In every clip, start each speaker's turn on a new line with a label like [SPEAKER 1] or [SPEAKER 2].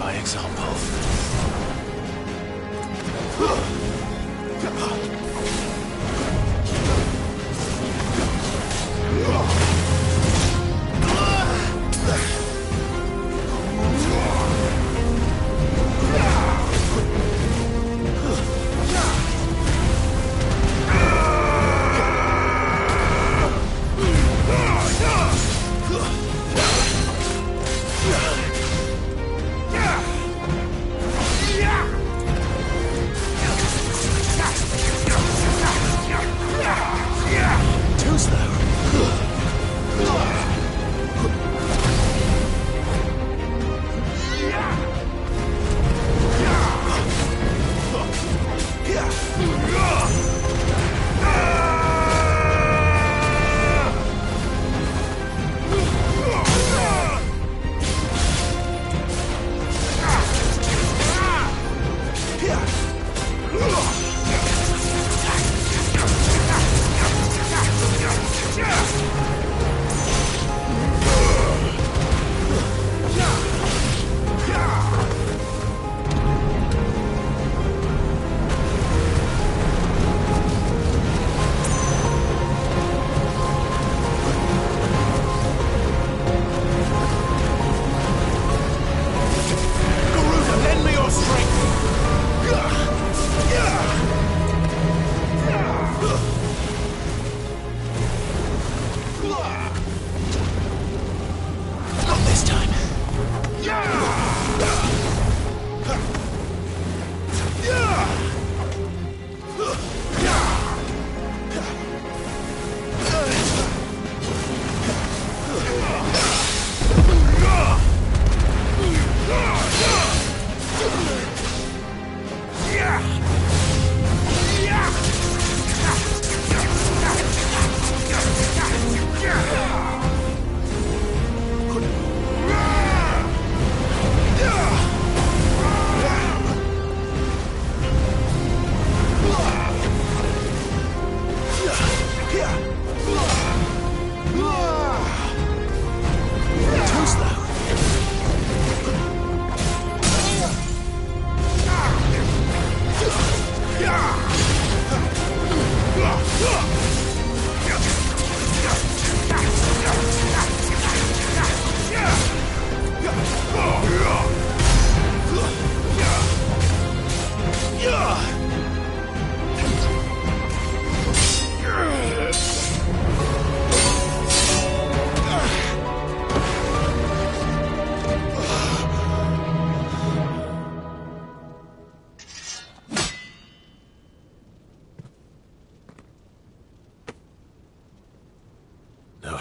[SPEAKER 1] by example.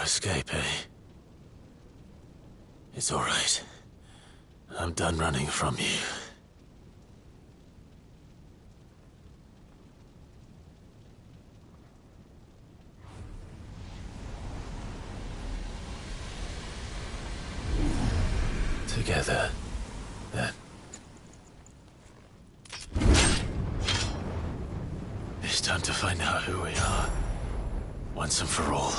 [SPEAKER 1] Escape, eh? It's all right. I'm done running from you. Together, then. It's time to find out who we are, once and for all.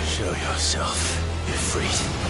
[SPEAKER 1] Show yourself, Ifrit.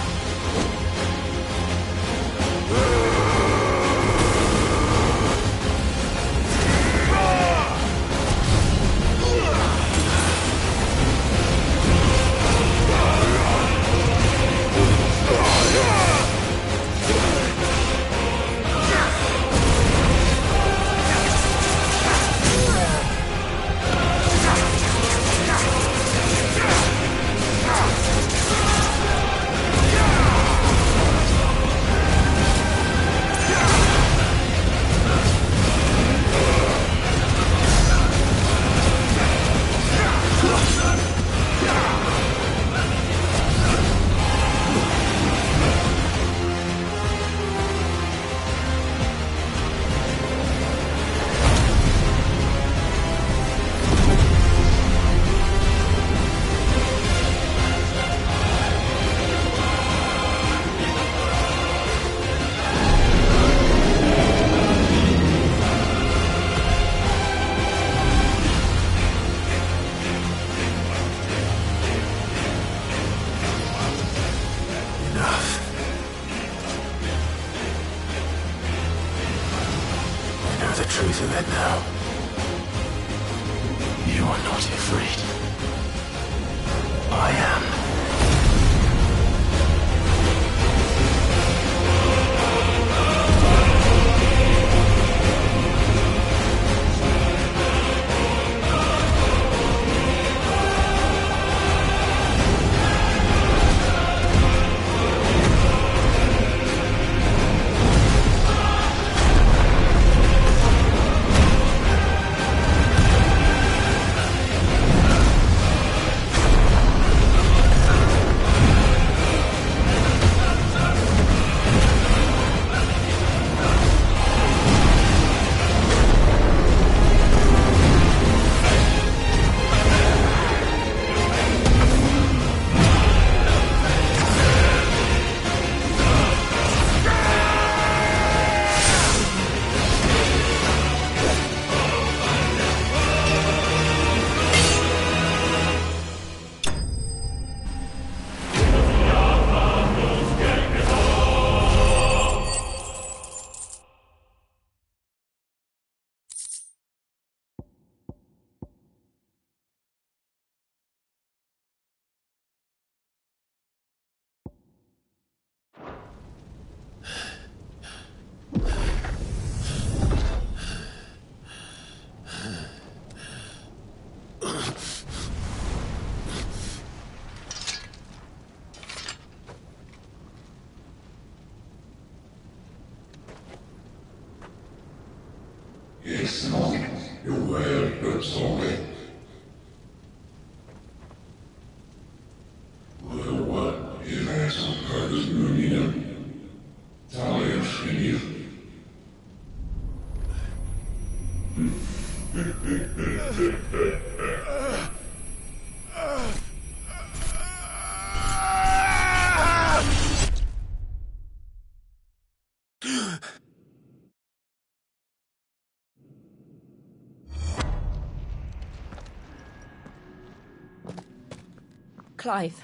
[SPEAKER 2] Clive,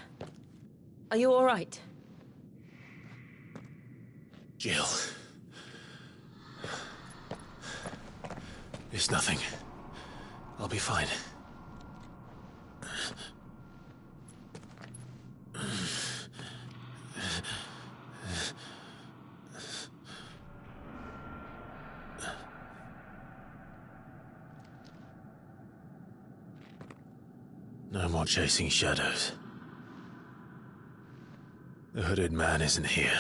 [SPEAKER 2] are you all right?
[SPEAKER 1] Jill. It's nothing. I'll be fine. No more chasing shadows. The hooded man isn't here.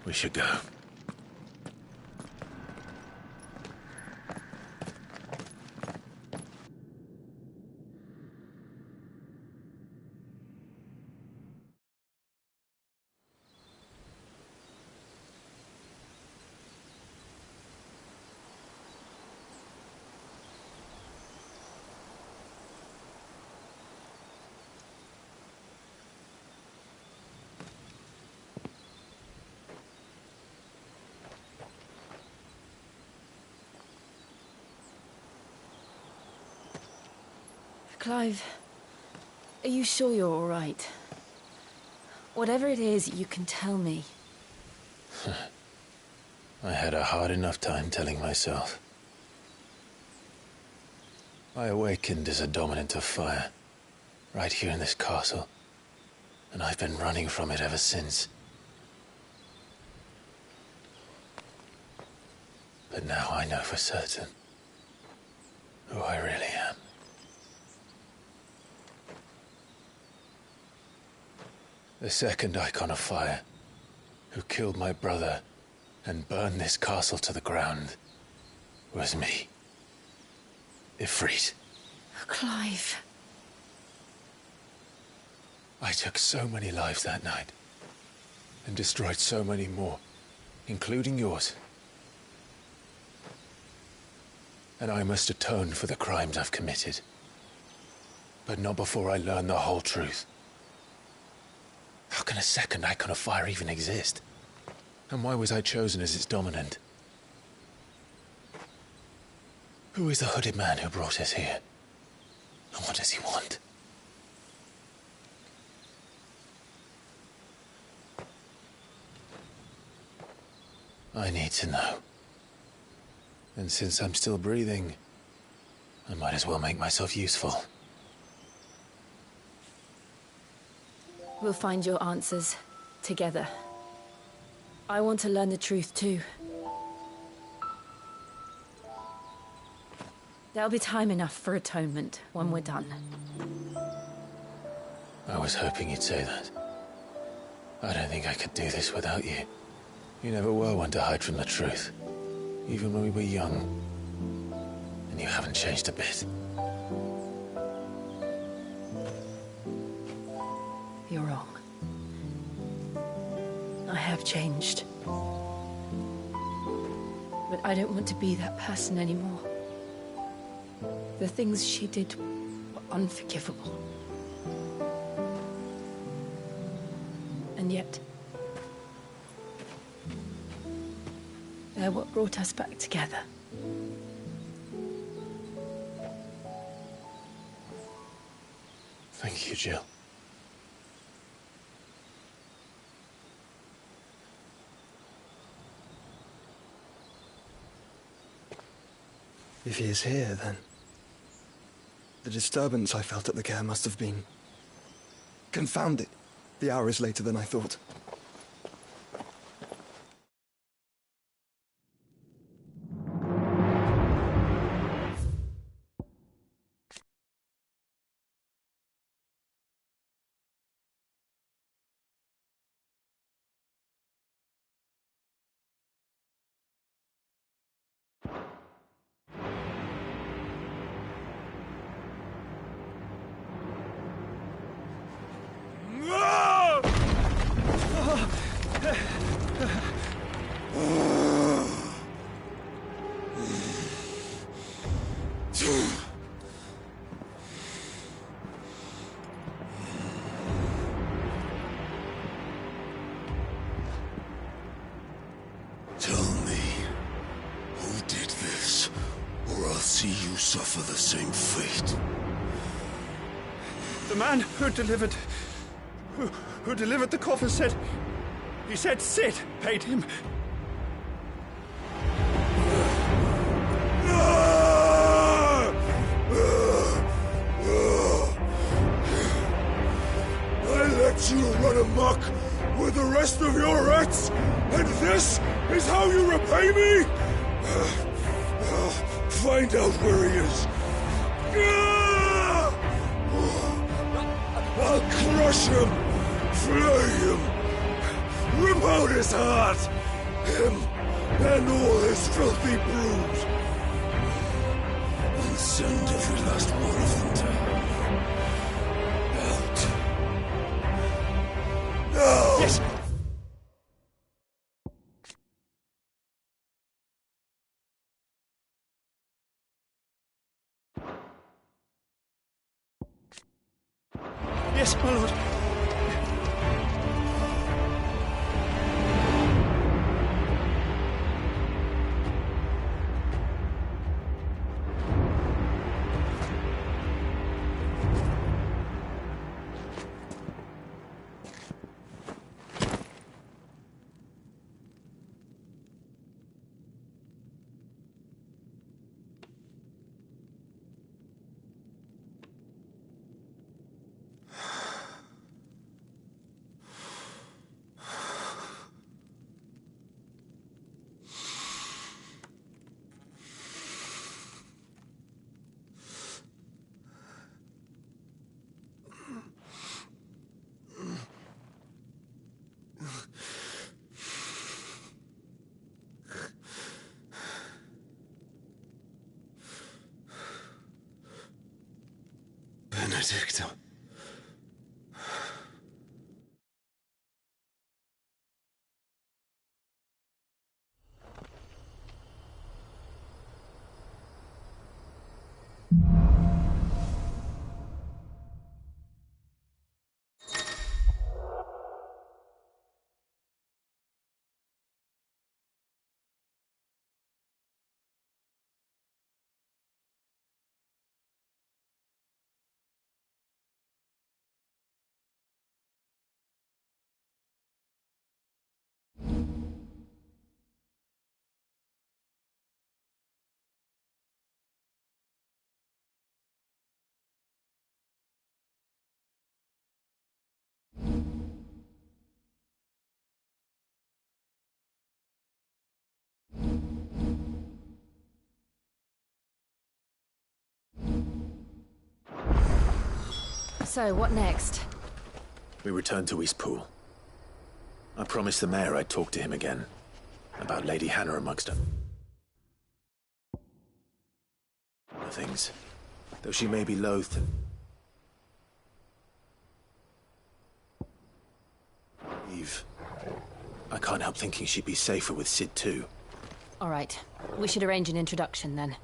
[SPEAKER 1] We should go.
[SPEAKER 2] Clive, are you sure you're all right? Whatever it is, you can tell me.
[SPEAKER 1] I had a hard enough time telling myself. I awakened as a dominant of fire, right here in this castle, and I've been running from it ever since. But now I know for certain who I really am. The second icon of fire, who killed my brother and burned this castle to the ground, was me. Ifrit.
[SPEAKER 2] Clive.
[SPEAKER 1] I took so many lives that night, and destroyed so many more, including yours. And I must atone for the crimes I've committed. But not before I learn the whole truth. How can a second icon of fire even exist? And why was I chosen as its dominant? Who is the hooded man who brought us here? And what does he want? I need to know. And since I'm still breathing, I might as well make myself useful.
[SPEAKER 2] We'll find your answers together. I want to learn the truth too. There'll be time enough for atonement when we're done.
[SPEAKER 1] I was hoping you'd say that. I don't think I could do this without you. You never were one to hide from the truth, even when we were young. And you haven't changed a bit.
[SPEAKER 2] You're wrong. I have changed. But I don't want to be that person anymore. The things she did were unforgivable. And yet, they're what brought us back together.
[SPEAKER 1] Thank you, Jill.
[SPEAKER 3] If he is here, then the disturbance I felt at the care must have been confounded. The hour is later than I thought.
[SPEAKER 4] suffer the same fate.
[SPEAKER 3] The man who delivered the coffin said... He said Sid paid him.
[SPEAKER 4] I let you run amok with the rest of your rats, and this is how you repay me? Find out where he is. I'll crush him, flay him, rip out his heart, him and all his filthy brood, and send every last one of them to hell. Out. Now!
[SPEAKER 3] Yes! Yes, my lord.
[SPEAKER 4] Benedicta.
[SPEAKER 2] So, what next?
[SPEAKER 1] We return to Eastpool. I promised the mayor I'd talk to him again. About Lady Hannah amongst them. Things. Though she may be loath to... Eve. I can't help thinking she'd be safer with Sid too.
[SPEAKER 2] All right. We should arrange an introduction then.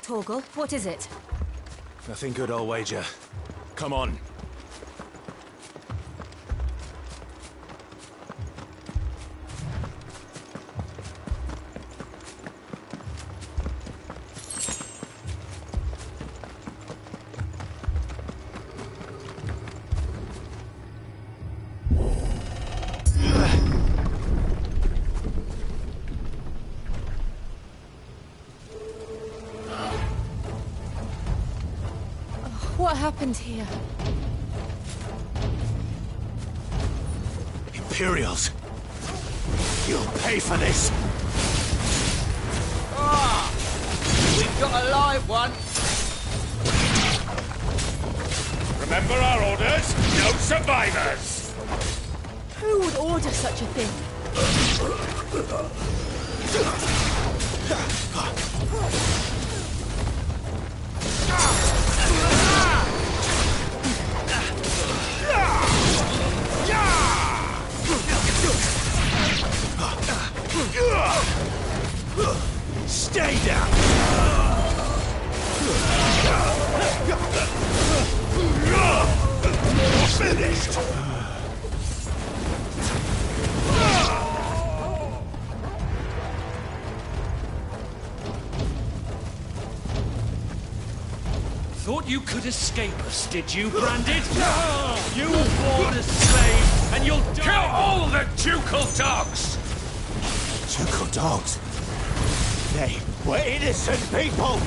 [SPEAKER 2] Torgal, what is it?
[SPEAKER 1] Nothing good, I'll wager. Come on.
[SPEAKER 2] What happened here?
[SPEAKER 1] Imperials! You'll pay for this!
[SPEAKER 5] Ah! We've got a live one!
[SPEAKER 4] Remember our orders? No survivors!
[SPEAKER 2] Who would order such a thing?
[SPEAKER 1] Stay down! Finished!
[SPEAKER 5] Thought you could escape us, did you, Branded? You were born a slave, and you'll die!
[SPEAKER 4] Kill all the ducal dogs!
[SPEAKER 1] Ducal dogs? They were innocent people!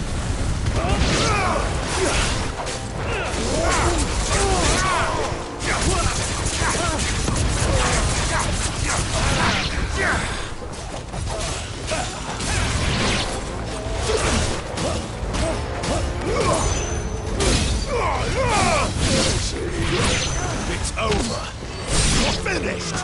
[SPEAKER 1] It's over. You're finished.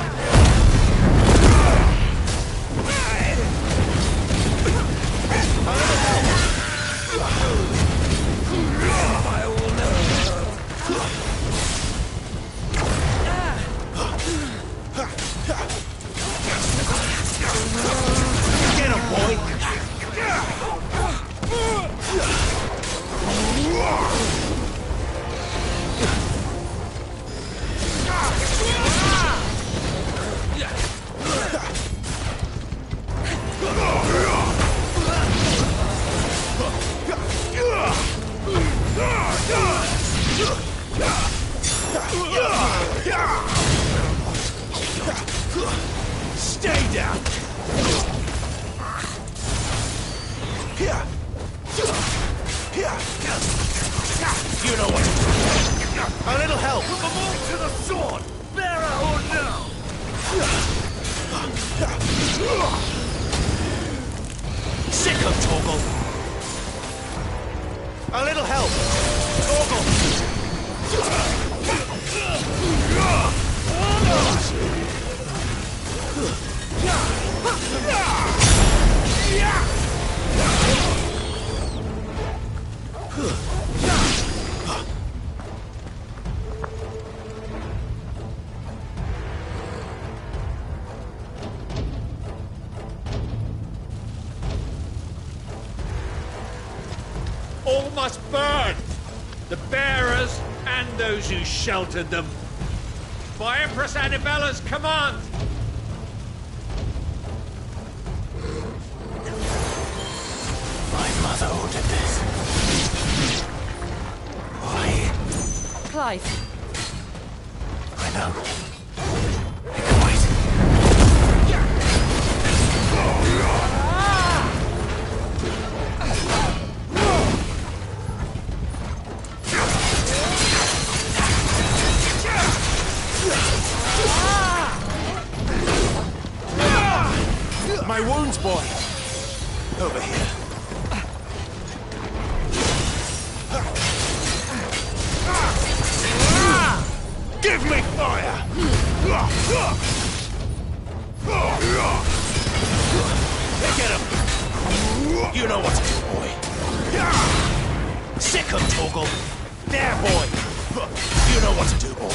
[SPEAKER 1] Get him, boy. Stay down. You know what? A little help.
[SPEAKER 4] Put them all to the sword, bearer or no.
[SPEAKER 1] Sick of Torgal. A little help. Torgal.
[SPEAKER 5] All must burn! The bearers and those who sheltered them. By Empress Annibella's command!
[SPEAKER 1] My mother ordered this. Why?
[SPEAKER 2] Clive,
[SPEAKER 1] I know. I can wait. My wounds, boy. Over here. Give me fire! Get him! You know what to do, boy. Sick of Torgal. There, boy. You know what to do, boy.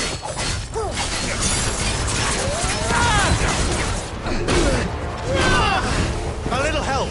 [SPEAKER 1] A little help.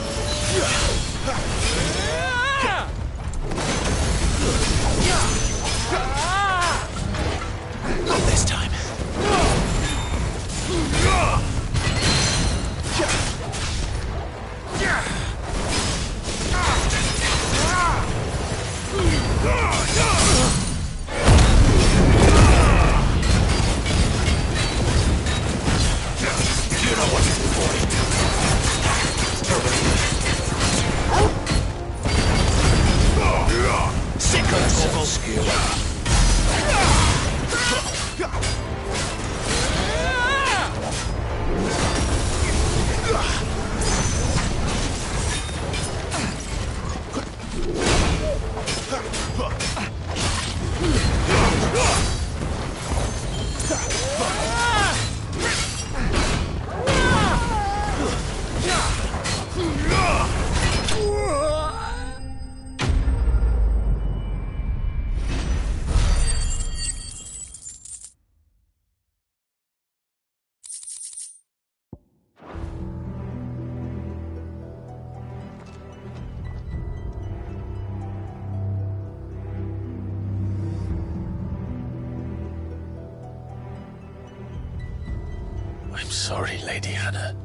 [SPEAKER 1] I'm sorry, Lady Hannah.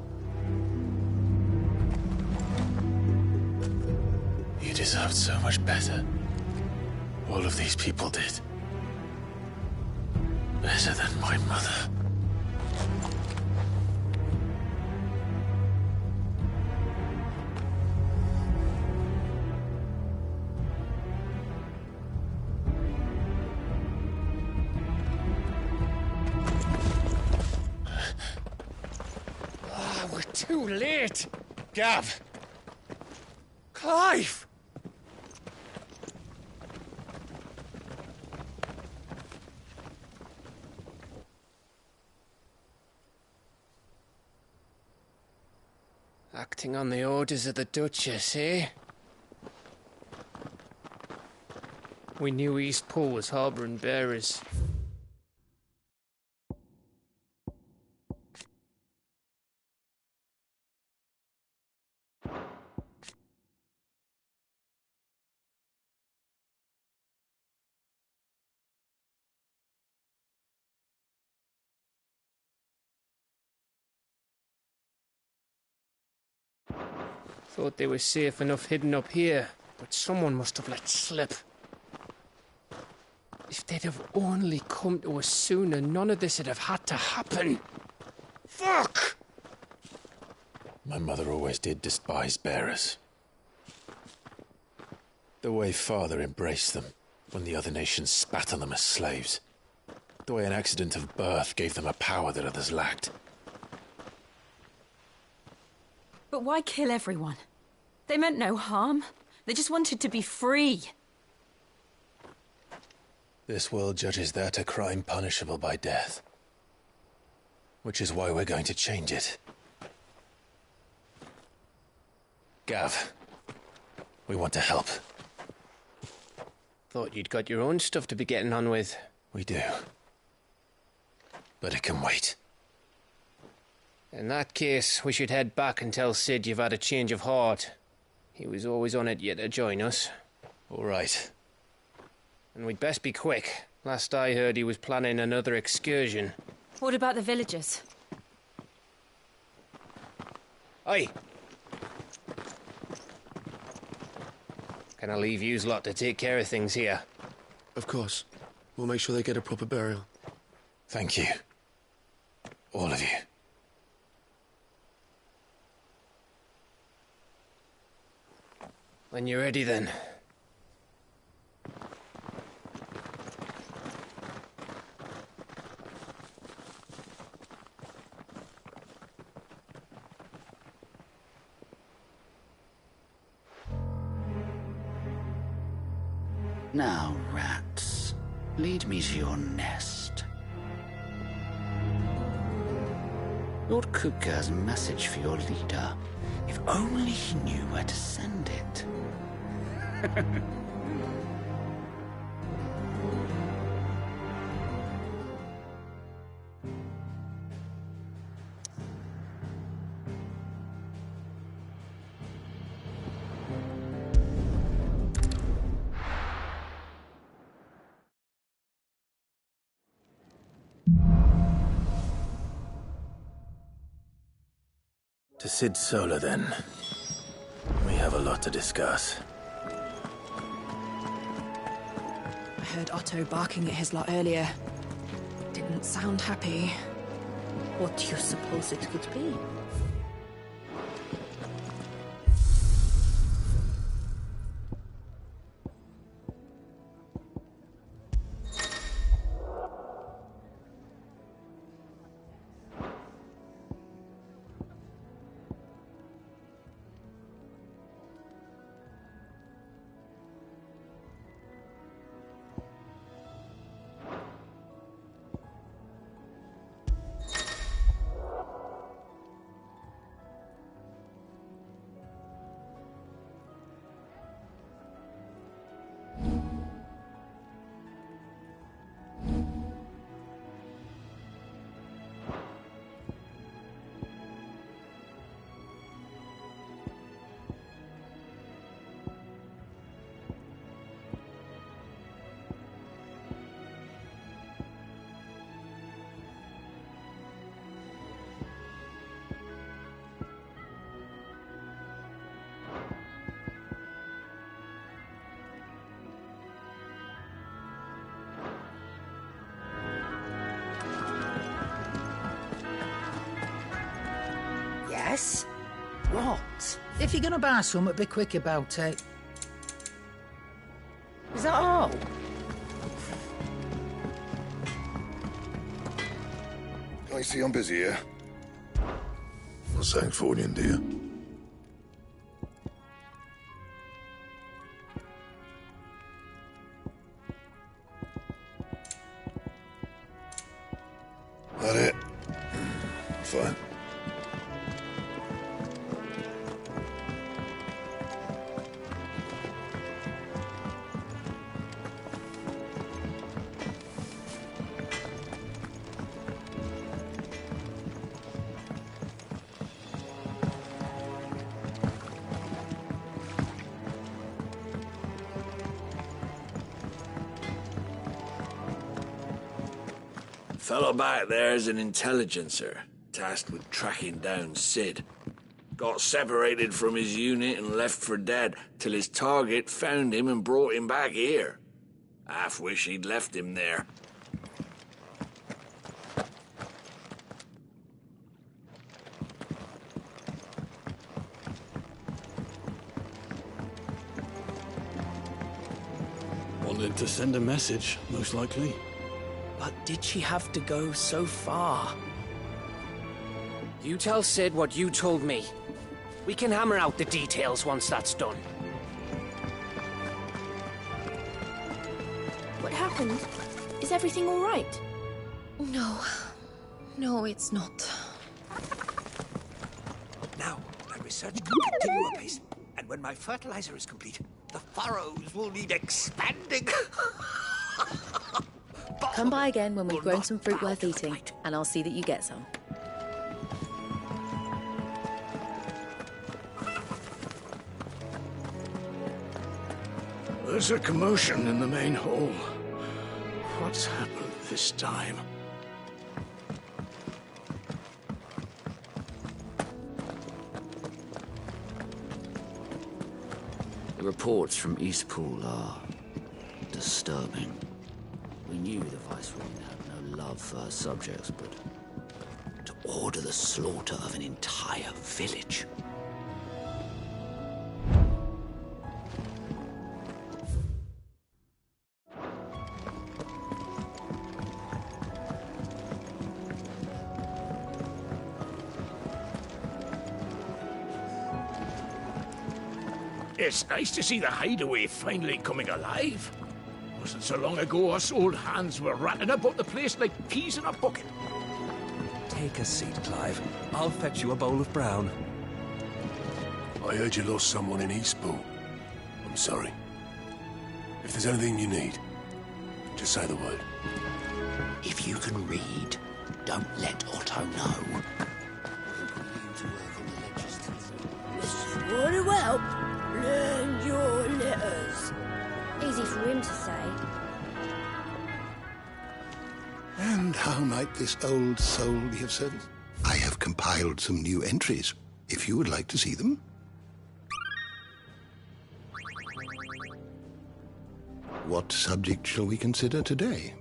[SPEAKER 1] You deserved so much better. All of these people did. Better than my mother.
[SPEAKER 5] We're too late.
[SPEAKER 1] Gav!
[SPEAKER 5] Clive! Acting on the orders of the Duchess, eh? We knew Eastpool was harbouring bearers. Thought they were safe enough hidden up here, but someone must have let slip. If they'd have only come to us sooner, none of this would have had to happen. Fuck!
[SPEAKER 1] My mother always did despise bearers. The way Father embraced them when the other nations spat on them as slaves. The way an accident of birth gave them a power that others lacked.
[SPEAKER 2] But why kill everyone? They meant no harm. They just wanted to be free.
[SPEAKER 1] This world judges that a crime punishable by death. Which is why we're going to change it. Gav, we want to help.
[SPEAKER 5] Thought you'd got your own stuff to be getting on with.
[SPEAKER 1] We do. But it can wait.
[SPEAKER 5] In that case, we should head back and tell Sid you've had a change of heart. He was always on it yet to join us.
[SPEAKER 1] All right.
[SPEAKER 5] And we'd best be quick. Last I heard, he was planning another excursion.
[SPEAKER 2] What about the villagers?
[SPEAKER 5] Aye. Can I leave yous lot to take care of things here?
[SPEAKER 6] Of course. We'll make sure they get a proper burial.
[SPEAKER 1] Thank you. All of you.
[SPEAKER 5] When you're ready, then.
[SPEAKER 7] Now, rats, lead me to your nest. Lord Kupka has a message for your leader. If only he knew where to send it.
[SPEAKER 1] To Sid Solar, then. We have a lot to discuss.
[SPEAKER 2] I heard Otto barking at his lot earlier. Didn't sound happy.
[SPEAKER 8] What do you suppose it could be?
[SPEAKER 9] Yes? What?
[SPEAKER 10] If you're gonna buy something, be quick about it.
[SPEAKER 9] Is that all?
[SPEAKER 4] I see I'm busy here. Well, thanks for you, dear. That it? Fine.
[SPEAKER 5] Fellow back there's an intelligencer, tasked with tracking down Sid. Got separated from his unit and left for dead, till his target found him and brought him back here. Half wish he'd left him there.
[SPEAKER 6] Wanted to send a message, most likely.
[SPEAKER 9] But did she have to go so far? You tell Sid what you told me. We can hammer out the details once that's done.
[SPEAKER 2] What happened? Is everything all right?
[SPEAKER 11] No. No, it's not.
[SPEAKER 12] Now, my research can continue apace, and when my fertilizer is complete, the furrows will need expanding.
[SPEAKER 8] Come by again when we've grown some fruit worth eating, and I'll see that you get some.
[SPEAKER 4] There's a commotion in the main hall. What's happened this time?
[SPEAKER 7] The reports from Eastpool are disturbing. We knew the Viceroy had no love for her subjects, but to order the slaughter of an entire village.
[SPEAKER 4] It's nice to see the hideaway finally coming alive. Wasn't so long ago us old hands were ratting about the place like peas in a bucket.
[SPEAKER 12] Take a seat, Clive. I'll fetch you a bowl of brown.
[SPEAKER 4] I heard you lost someone in Eastpool. I'm sorry. If there's anything you need, just say the word.
[SPEAKER 7] If you can read, don't let Otto know.
[SPEAKER 11] Very well. Learn your letters.
[SPEAKER 2] Easy for him to say.
[SPEAKER 13] And how might this old soul be of service? I have compiled some new entries, if you would like to see them. What subject shall we consider today?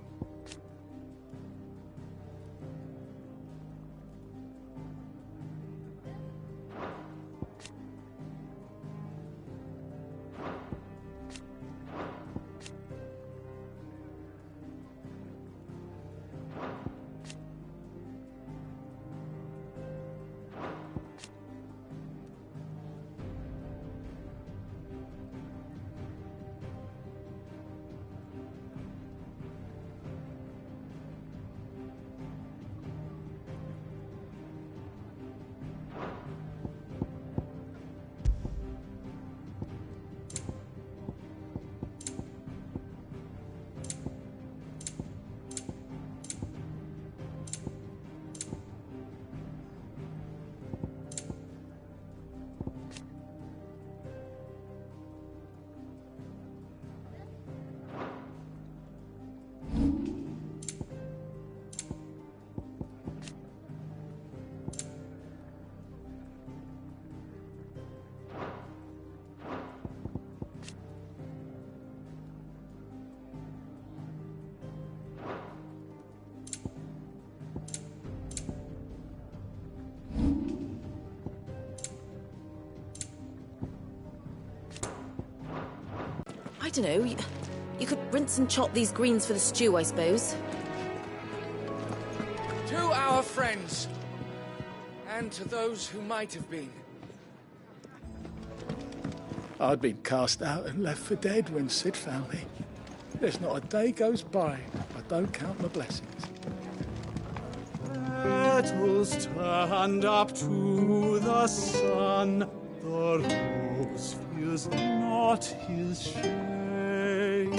[SPEAKER 8] don't know. You could rinse and chop these greens for the stew, I suppose.
[SPEAKER 14] To our friends, and to those who might have been.
[SPEAKER 15] I'd been cast out and left for dead when Sid found me. There's not a day goes by I don't count my blessings.
[SPEAKER 16] Petals stand up to the sun, the rose fears not his shade.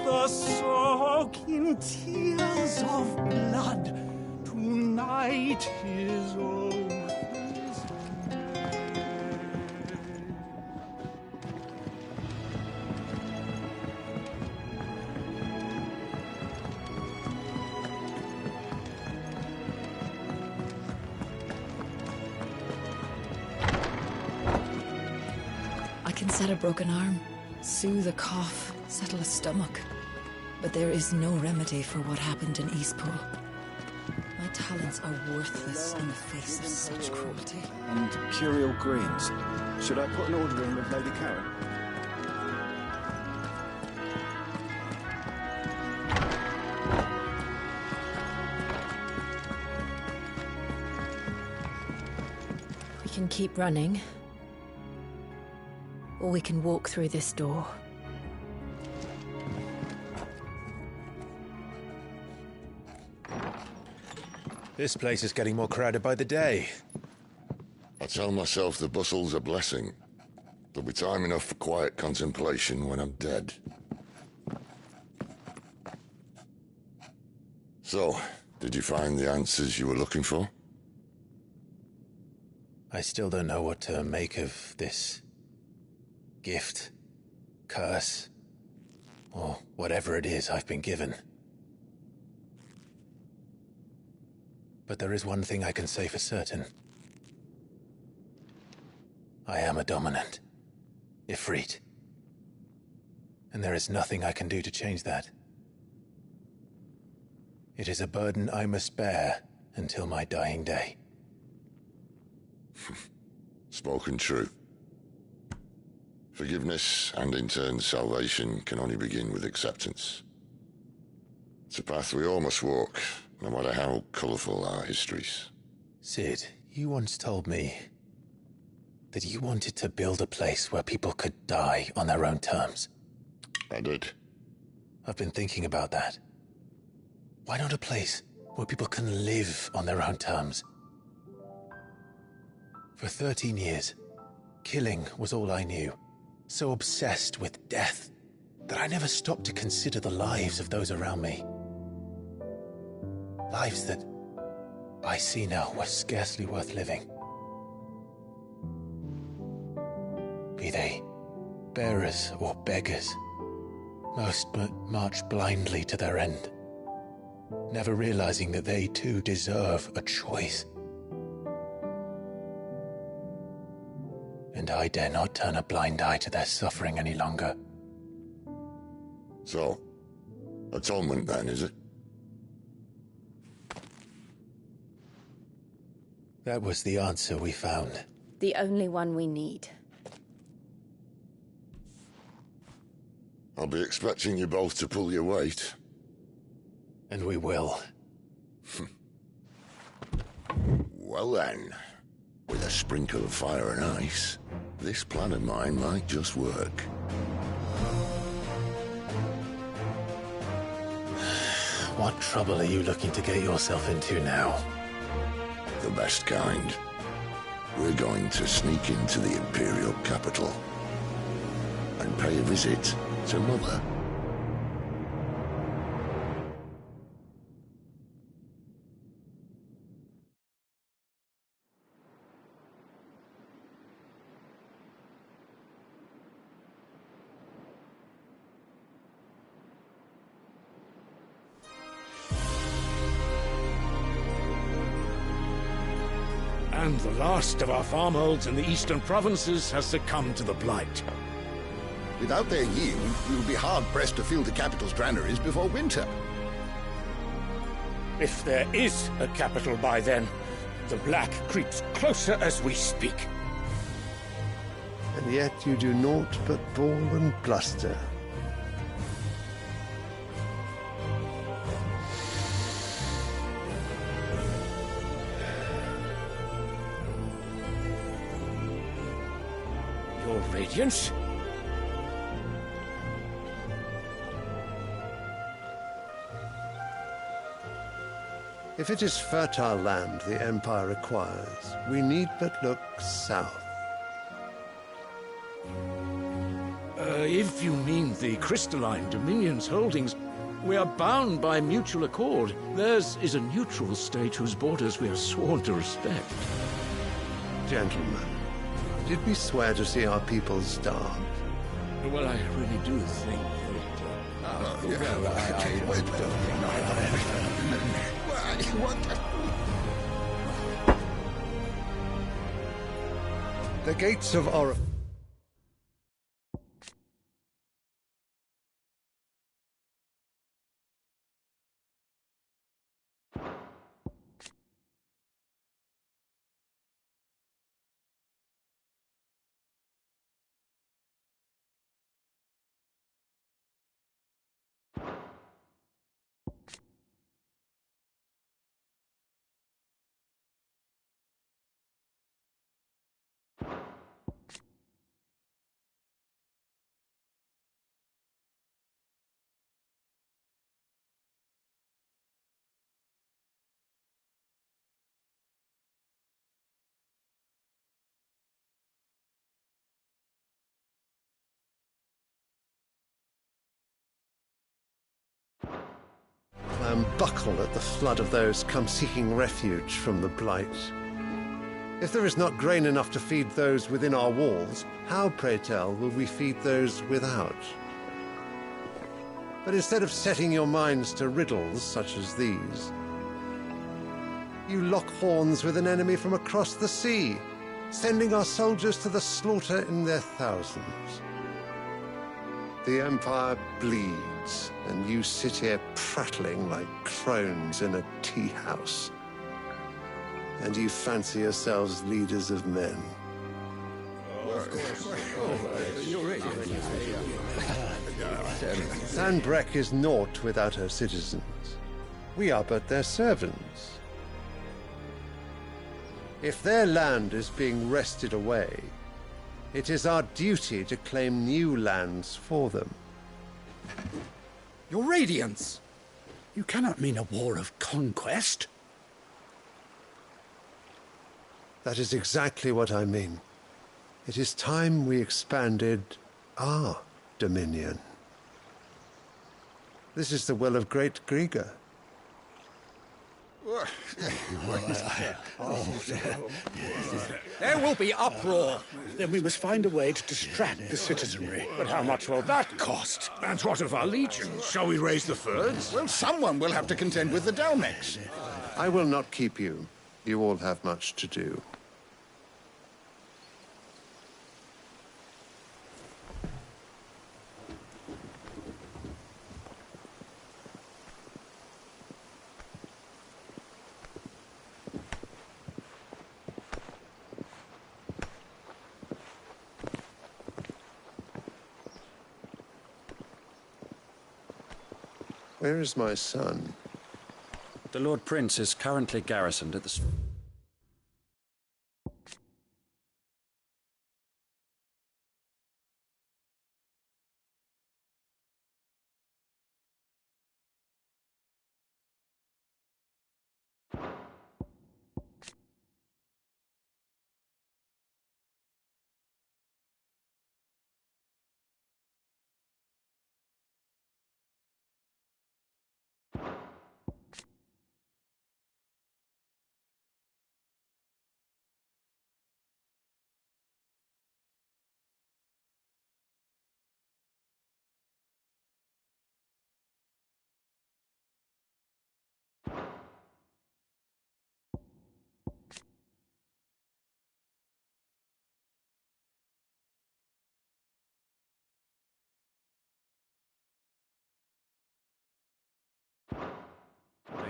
[SPEAKER 16] The soaking tears of blood tonight his oath is made.
[SPEAKER 2] I can set a broken arm, soothe a cough, settle a stomach. But there is no remedy for what happened in Eastpool. My talents are worthless in the face of such cruelty.
[SPEAKER 17] And curial greens. Should I put an order in with Lady Karen?
[SPEAKER 2] We can keep running, or we can walk through this door.
[SPEAKER 1] This place is getting more crowded by the day.
[SPEAKER 18] I tell myself the bustle's a blessing. There'll be time enough for quiet contemplation when I'm dead. So, did you find the answers you were looking for?
[SPEAKER 1] I still don't know what to make of this gift, curse, or whatever it is I've been given. But there is one thing I can say for certain. I am a dominant, Ifrit. And there is nothing I can do to change that. It is a burden I must bear until my dying day.
[SPEAKER 18] Spoken true. Forgiveness, and in turn salvation, can only begin with acceptance. It's a path we all must walk, no matter how colourful our histories.
[SPEAKER 1] Sid, you once told me that you wanted to build a place where people could die on their own terms.
[SPEAKER 18] I did.
[SPEAKER 1] I've been thinking about that. Why not a place where people can live on their own terms? For 13 years, killing was all I knew. So obsessed with death that I never stopped to consider the lives of those around me. Lives that I see now were scarcely worth living. Be they bearers or beggars, most march blindly to their end, never realizing that they too deserve a choice. And I dare not turn a blind eye to their suffering any longer.
[SPEAKER 18] So, atonement then, is it?
[SPEAKER 1] That was the answer we found.
[SPEAKER 8] The only one we need.
[SPEAKER 18] I'll be expecting you both to pull your weight.
[SPEAKER 1] And we will.
[SPEAKER 18] Well then, with a sprinkle of fire and ice, this plan of mine might just work.
[SPEAKER 1] What trouble are you looking to get yourself into now?
[SPEAKER 18] The best kind. We're going to sneak into the Imperial capital and pay a visit to Mother.
[SPEAKER 4] And the last of our farmholds in the eastern provinces has succumbed to the blight.
[SPEAKER 13] Without their yield, we'll be hard-pressed to fill the capital's granaries before winter.
[SPEAKER 4] If there is a capital by then, the black creeps closer as we speak.
[SPEAKER 19] And yet you do naught but bawl and bluster.
[SPEAKER 4] Your Radiance?
[SPEAKER 19] If it is fertile land the Empire requires, we need but look south.
[SPEAKER 4] If you mean the crystalline Dominion's holdings, we are bound by mutual accord. Theirs is a neutral state whose borders we are sworn to respect.
[SPEAKER 19] Gentlemen, did we swear to see our people starve?
[SPEAKER 4] Well, I really do think
[SPEAKER 19] The gates of Or... I am buckled at the flood of those come seeking refuge from the Blight. If there is not grain enough to feed those within our walls, how, pray tell, will we feed those without? But instead of setting your minds to riddles such as these, you lock horns with an enemy from across the sea, sending our soldiers to the slaughter in their thousands. The Empire bleeds, and you sit here prattling like crones in a tea house. And you fancy yourselves leaders of men. Sandbreck is naught without her citizens. We are but their servants. If their land is being wrested away, it is our duty to claim new lands for them.
[SPEAKER 16] Your Radiance! You cannot mean a war of conquest.
[SPEAKER 19] That is exactly what I mean. It is time we expanded our dominion. This is the will of great Grieger.
[SPEAKER 16] There will be uproar. Then we must find a way to distract the citizenry. But how much will that cost?
[SPEAKER 4] And what of our legions? Shall we raise the Thirds?
[SPEAKER 13] Well, someone will have to contend with the Dalmex.
[SPEAKER 19] I will not keep you. You all have much to do. Where is my son?
[SPEAKER 20] The Lord Prince is currently garrisoned at the...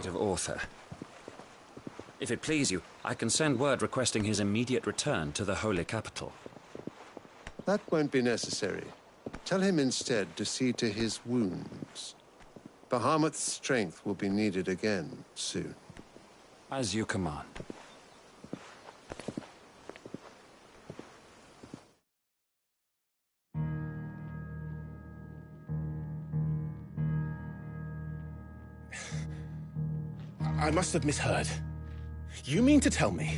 [SPEAKER 20] of Author. If it please you, I can send word requesting his immediate return to the Holy Capital.
[SPEAKER 19] That won't be necessary. Tell him instead to see to his wounds. Bahamut's strength will be needed again soon.
[SPEAKER 20] As you command.
[SPEAKER 1] I must have misheard. You mean to tell me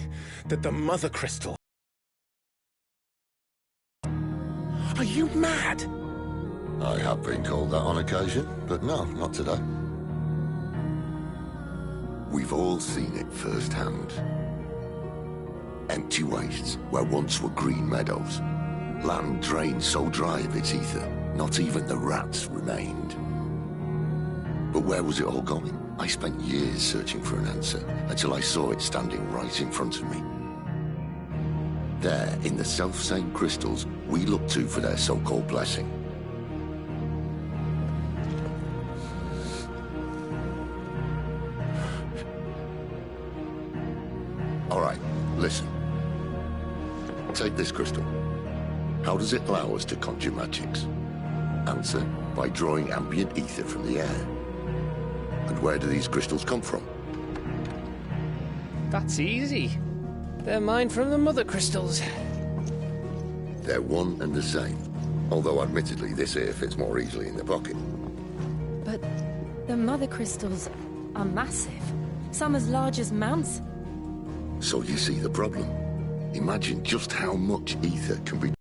[SPEAKER 1] that the Mother Crystal... Are you mad?
[SPEAKER 18] I have been called that on occasion, but no, not today. We've all seen it firsthand. Empty wastes where once were green meadows. Land drained so dry of its ether, not even the rats remained. But where was it all going? I spent years searching for an answer, until I saw it standing right in front of me. There, in the self-same crystals we look to for their so-called blessing. All right, listen. Take this crystal. How does it allow us to conjure magics? Answer, by drawing ambient ether from the air. And where do these crystals come from?
[SPEAKER 9] That's easy. They're mined from the Mother Crystals.
[SPEAKER 18] They're one and the same. Although admittedly this here fits more easily in the pocket.
[SPEAKER 8] But the Mother Crystals are massive. Some as large as mounts.
[SPEAKER 18] So you see the problem. Imagine just how much ether can be